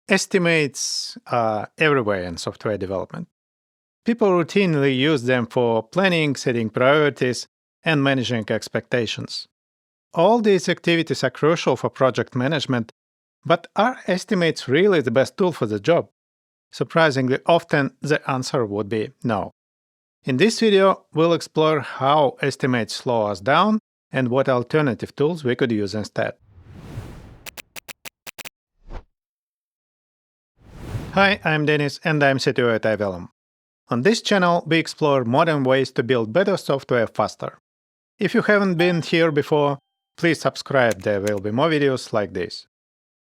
Estimates are everywhere in software development. People routinely use them for planning, setting priorities, and managing expectations. All these activities are crucial for project management, but are estimates really the best tool for the job? Surprisingly often, the answer would be no. In this video, we'll explore how estimates slow us down and what alternative tools we could use instead. Hi, I'm Denis and I'm CTO at iVellum. On this channel, we explore modern ways to build better software faster. If you haven't been here before, please subscribe, there will be more videos like this.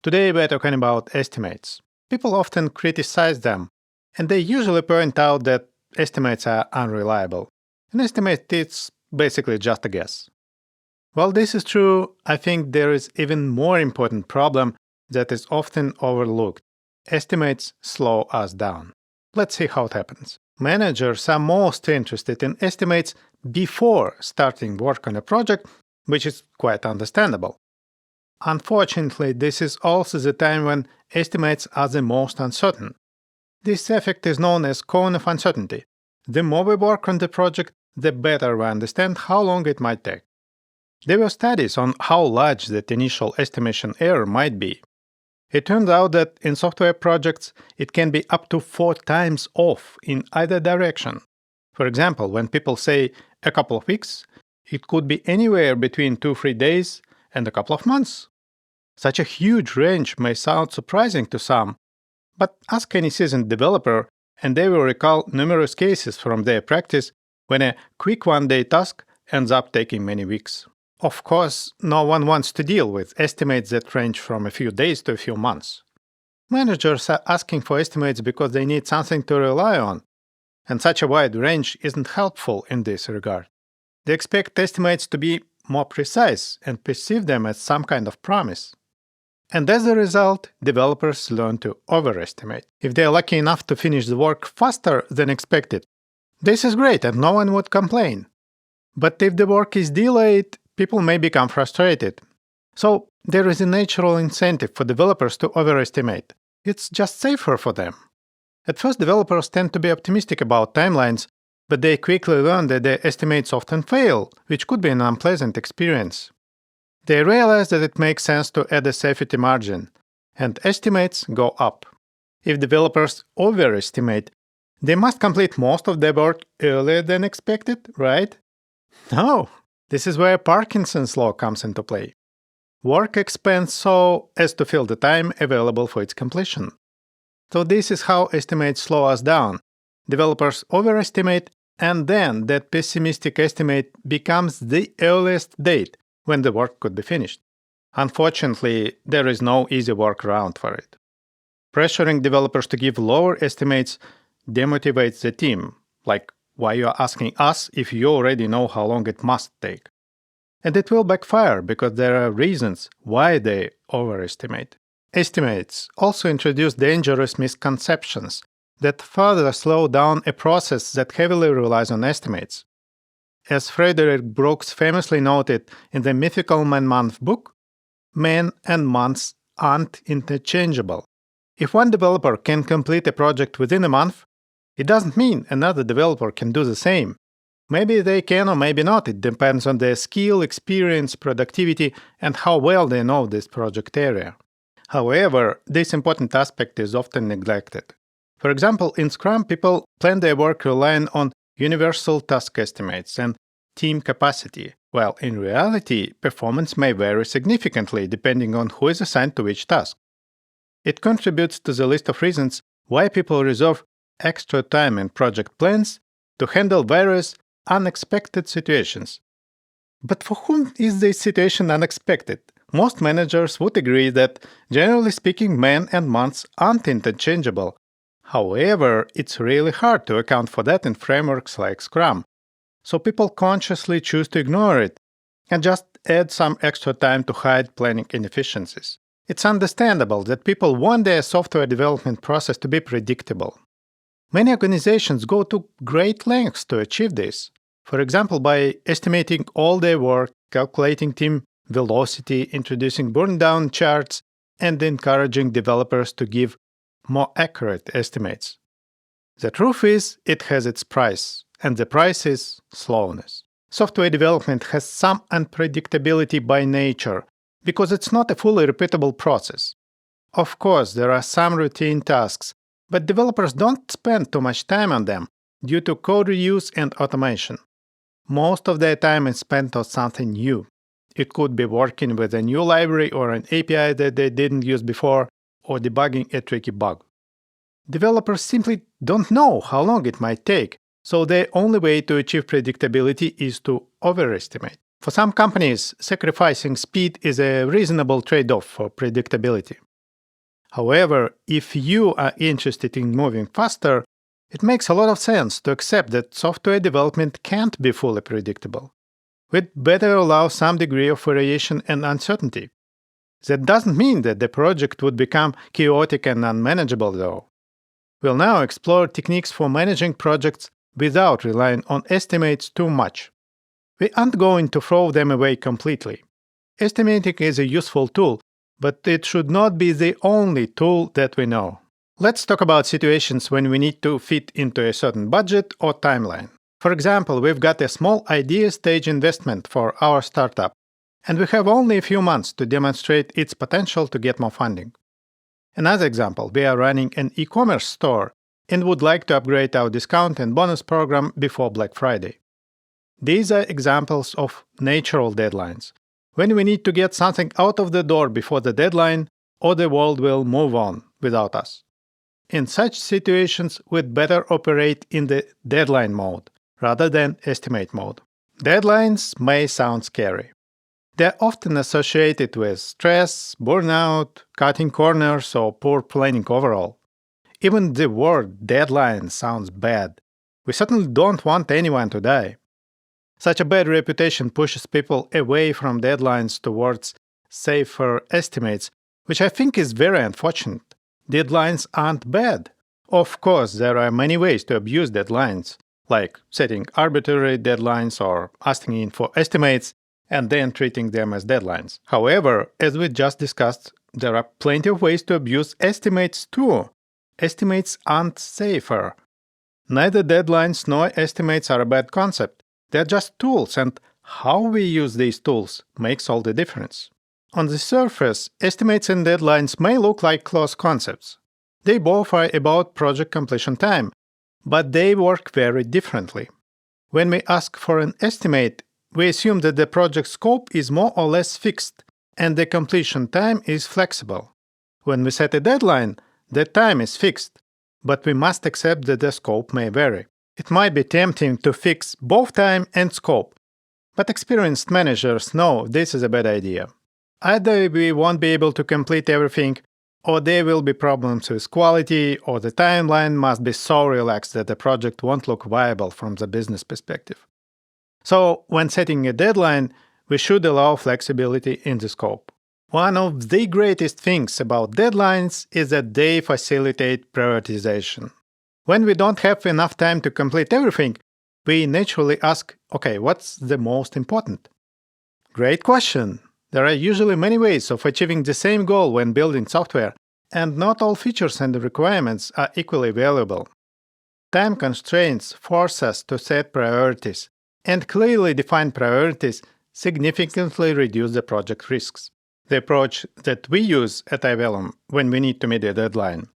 Today we're talking about estimates. People often criticize them, and they usually point out that estimates are unreliable. An estimate is basically just a guess. While this is true, I think there is even more important problem that is often overlooked. Estimates slow us down. Let's see how it happens. Managers are most interested in estimates before starting work on a project, which is quite understandable. Unfortunately, this is also the time when estimates are the most uncertain. This effect is known as cone of uncertainty. The more we work on the project, the better we understand how long it might take. There were studies on how large that initial estimation error might be. It turns out that in software projects, it can be up to 4 times off in either direction. For example, when people say a couple of weeks, it could be anywhere between 2-3 days and a couple of months. Such a huge range may sound surprising to some, but ask any seasoned developer and they will recall numerous cases from their practice when a quick one-day task ends up taking many weeks. Of course, no one wants to deal with estimates that range from a few days to a few months. Managers are asking for estimates because they need something to rely on, and such a wide range isn't helpful in this regard. They expect estimates to be more precise and perceive them as some kind of promise. And as a result, developers learn to overestimate. If they are lucky enough to finish the work faster than expected, this is great and no one would complain. But if the work is delayed, people may become frustrated. So there is a natural incentive for developers to overestimate. It's just safer for them. At first, developers tend to be optimistic about timelines, but they quickly learn that their estimates often fail, which could be an unpleasant experience. They realize that it makes sense to add a safety margin, and estimates go up. If developers overestimate, they must complete most of their work earlier than expected, right? No! This is where Parkinson's law comes into play. Work expands so as to fill the time available for its completion. So this is how estimates slow us down. Developers overestimate, and then that pessimistic estimate becomes the earliest date when the work could be finished. Unfortunately, there is no easy workaround for it. Pressuring developers to give lower estimates demotivates the team, like why you are asking us if you already know how long it must take. And it will backfire because there are reasons why they overestimate. Estimates also introduce dangerous misconceptions that further slow down a process that heavily relies on estimates. As Frederick Brooks famously noted in the Mythical Man-Month book, men and months aren't interchangeable. If one developer can complete a project within a month, it doesn't mean another developer can do the same. Maybe they can or maybe not, it depends on their skill, experience, productivity, and how well they know this project area. However, this important aspect is often neglected. For example, in Scrum, people plan their work relying on universal task estimates and team capacity, while in reality, performance may vary significantly depending on who is assigned to which task. It contributes to the list of reasons why people reserve extra time in project plans to handle various unexpected situations. But for whom is this situation unexpected? Most managers would agree that, generally speaking, men and months aren't interchangeable. However, it's really hard to account for that in frameworks like Scrum, so people consciously choose to ignore it and just add some extra time to hide planning inefficiencies. It's understandable that people want their software development process to be predictable. Many organizations go to great lengths to achieve this. For example, by estimating all their work, calculating team velocity, introducing burn-down charts, and encouraging developers to give more accurate estimates. The truth is, it has its price, and the price is slowness. Software development has some unpredictability by nature, because it's not a fully repeatable process. Of course, there are some routine tasks, but developers don't spend too much time on them due to code reuse and automation. Most of their time is spent on something new. It could be working with a new library or an API that they didn't use before, or debugging a tricky bug. Developers simply don't know how long it might take, so the only way to achieve predictability is to overestimate. For some companies, sacrificing speed is a reasonable trade-off for predictability. However, if you are interested in moving faster, it makes a lot of sense to accept that software development can't be fully predictable. We'd better allow some degree of variation and uncertainty. That doesn't mean that the project would become chaotic and unmanageable, though. We'll now explore techniques for managing projects without relying on estimates too much. We aren't going to throw them away completely. Estimating is a useful tool, but it should not be the only tool that we know. Let's talk about situations when we need to fit into a certain budget or timeline. For example, we've got a small idea stage investment for our startup, and we have only a few months to demonstrate its potential to get more funding. Another example, we are running an e-commerce store and would like to upgrade our discount and bonus program before Black Friday. These are examples of natural deadlines, when we need to get something out of the door before the deadline, or the world will move on without us. In such situations, we'd better operate in the deadline mode rather than estimate mode. Deadlines may sound scary. They're often associated with stress, burnout, cutting corners, or poor planning overall. Even the word deadline sounds bad. We certainly don't want anyone to die. Such a bad reputation pushes people away from deadlines towards safer estimates, which I think is very unfortunate. Deadlines aren't bad. Of course, there are many ways to abuse deadlines, like setting arbitrary deadlines or asking in for estimates and then treating them as deadlines. However, as we just discussed, there are plenty of ways to abuse estimates too. Estimates aren't safer. Neither deadlines nor estimates are a bad concept. They're just tools, and how we use these tools makes all the difference. On the surface, estimates and deadlines may look like close concepts. They both are about project completion time, but they work very differently. When we ask for an estimate, we assume that the project scope is more or less fixed, and the completion time is flexible. When we set a deadline, the time is fixed, but we must accept that the scope may vary. It might be tempting to fix both time and scope, but experienced managers know this is a bad idea. Either we won't be able to complete everything, or there will be problems with quality, or the timeline must be so relaxed that the project won't look viable from the business perspective. So, when setting a deadline, we should allow flexibility in the scope. One of the greatest things about deadlines is that they facilitate prioritization. When we don't have enough time to complete everything, we naturally ask, okay, what's the most important? Great question! There are usually many ways of achieving the same goal when building software, and not all features and requirements are equally valuable. Time constraints force us to set priorities, and clearly defined priorities significantly reduce the project risks. The approach that we use at iVellum when we need to meet a deadline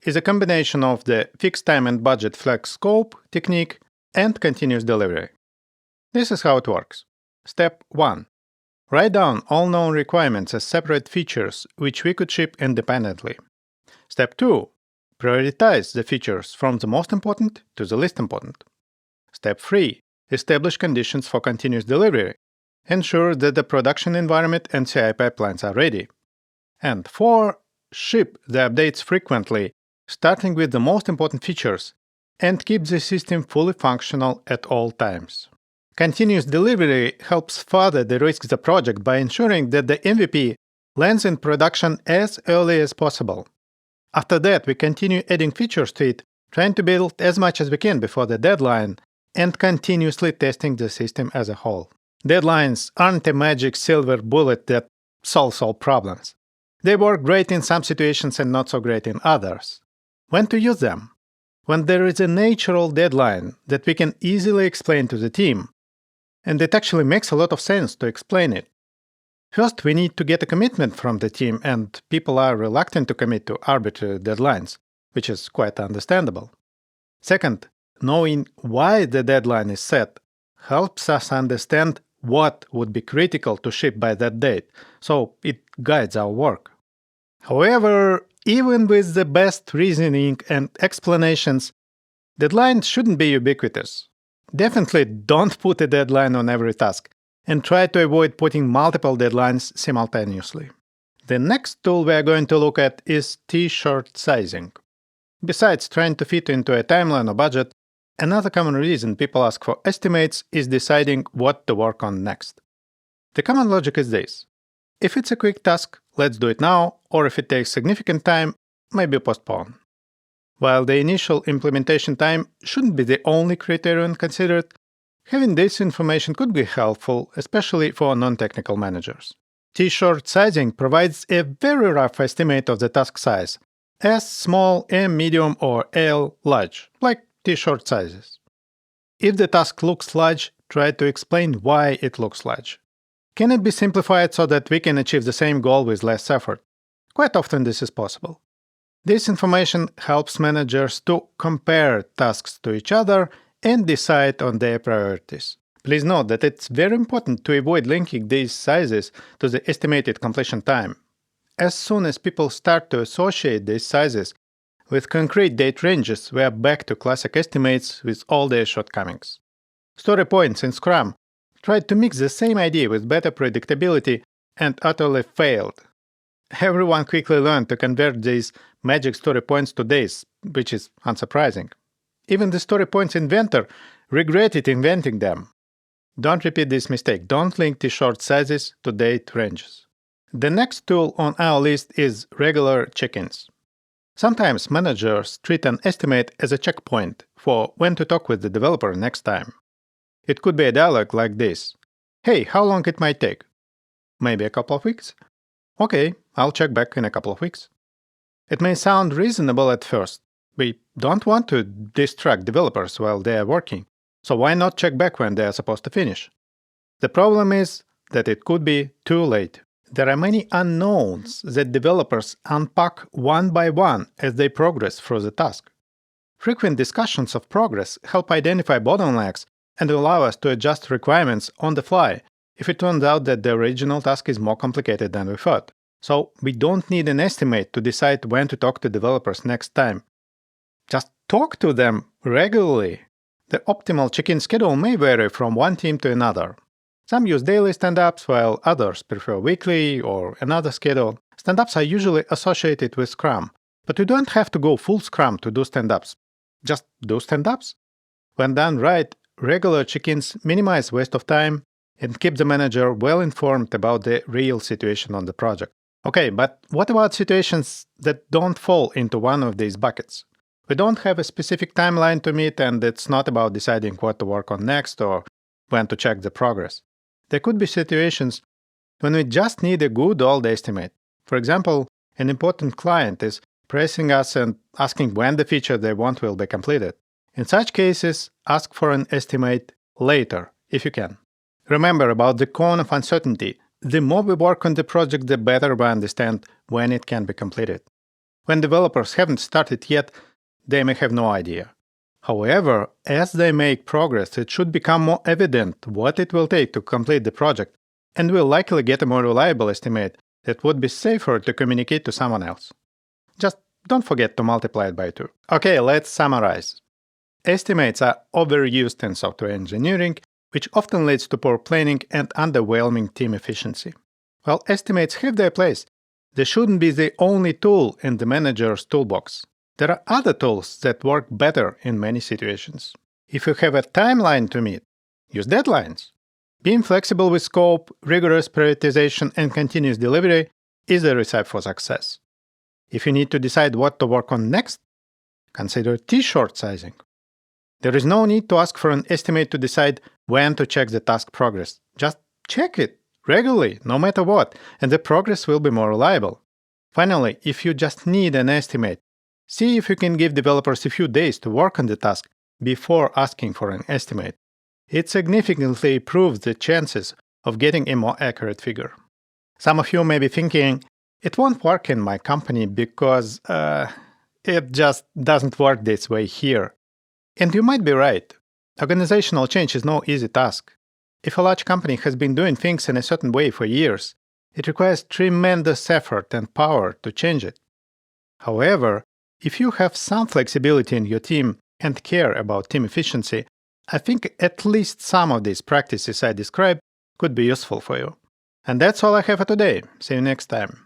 is a combination of the fixed time and budget flex scope technique and continuous delivery. This is how it works. Step 1. Write down all known requirements as separate features which we could ship independently. Step 2. Prioritize the features from the most important to the least important. Step 3. Establish conditions for continuous delivery. Ensure that the production environment and CI pipelines are ready. And 4. Ship the updates frequently, starting with the most important features, and keep the system fully functional at all times. Continuous delivery helps further de-risk the project by ensuring that the MVP lands in production as early as possible. After that, we continue adding features to it, trying to build as much as we can before the deadline, and continuously testing the system as a whole. Deadlines aren't a magic silver bullet that solves all problems. They work great in some situations and not so great in others. When to use them? When there is a natural deadline that we can easily explain to the team, and it actually makes a lot of sense to explain it. First, we need to get a commitment from the team, and people are reluctant to commit to arbitrary deadlines, which is quite understandable. Second, knowing why the deadline is set helps us understand what would be critical to ship by that date, so it guides our work. However, even with the best reasoning and explanations, deadlines shouldn't be ubiquitous. Definitely don't put a deadline on every task, and try to avoid putting multiple deadlines simultaneously. The next tool we are going to look at is T-shirt sizing. Besides trying to fit into a timeline or budget, another common reason people ask for estimates is deciding what to work on next. The common logic is this. If it's a quick task, let's do it now, or if it takes significant time, maybe postpone. While the initial implementation time shouldn't be the only criterion considered, having this information could be helpful, especially for non-technical managers. T-shirt sizing provides a very rough estimate of the task size, S small, M medium, or L large, like T-shirt sizes. If the task looks large, try to explain why it looks large. Can it be simplified so that we can achieve the same goal with less effort? Quite often this is possible. This information helps managers to compare tasks to each other and decide on their priorities. Please note that it's very important to avoid linking these sizes to the estimated completion time. As soon as people start to associate these sizes with concrete date ranges, we are back to classic estimates with all their shortcomings. Story points in Scrum tried to mix the same idea with better predictability and utterly failed. Everyone quickly learned to convert these magic story points to days, which is unsurprising. Even the story points inventor regretted inventing them. Don't repeat this mistake. Don't link T-shirt sizes to date ranges. The next tool on our list is regular check-ins. Sometimes managers treat an estimate as a checkpoint for when to talk with the developer next time. It could be a dialogue like this. Hey, how long it might take? Maybe a couple of weeks? Okay, I'll check back in a couple of weeks. It may sound reasonable at first. We don't want to distract developers while they are working, so why not check back when they are supposed to finish? The problem is that it could be too late. There are many unknowns that developers unpack one by one as they progress through the task. Frequent discussions of progress help identify bottlenecks and allow us to adjust requirements on the fly if it turns out that the original task is more complicated than we thought. So we don't need an estimate to decide when to talk to developers next time. Just talk to them regularly. The optimal check-in schedule may vary from one team to another. Some use daily stand-ups, while others prefer weekly or another schedule. Stand-ups are usually associated with Scrum, but you don't have to go full Scrum to do stand-ups. Just do stand-ups. When done right, regular check-ins minimize waste of time and keep the manager well informed about the real situation on the project. Okay, but what about situations that don't fall into one of these buckets? We don't have a specific timeline to meet, and it's not about deciding what to work on next or when to check the progress. There could be situations when we just need a good old estimate. For example, an important client is pressing us and asking when the feature they want will be completed. In such cases, ask for an estimate later, if you can. Remember about the cone of uncertainty. The more we work on the project, the better we understand when it can be completed. When developers haven't started yet, they may have no idea. However, as they make progress, it should become more evident what it will take to complete the project, and we'll likely get a more reliable estimate that would be safer to communicate to someone else. Just don't forget to multiply it by 2. Okay, let's summarize. Estimates are overused in software engineering, which often leads to poor planning and underwhelming team efficiency. While estimates have their place, they shouldn't be the only tool in the manager's toolbox. There are other tools that work better in many situations. If you have a timeline to meet, use deadlines. Being flexible with scope, rigorous prioritization, and continuous delivery is a recipe for success. If you need to decide what to work on next, consider T-shirt sizing. There is no need to ask for an estimate to decide when to check the task progress. Just check it regularly, no matter what, and the progress will be more reliable. Finally, if you just need an estimate, See if you can give developers a few days to work on the task before asking for an estimate. It significantly improves the chances of getting a more accurate figure. Some of you may be thinking, it won't work in my company because it just doesn't work this way here. And you might be right. Organizational change is no easy task. If a large company has been doing things in a certain way for years, it requires tremendous effort and power to change it. However, if you have some flexibility in your team and care about team efficiency, I think at least some of these practices I described could be useful for you. And that's all I have for today. See you next time.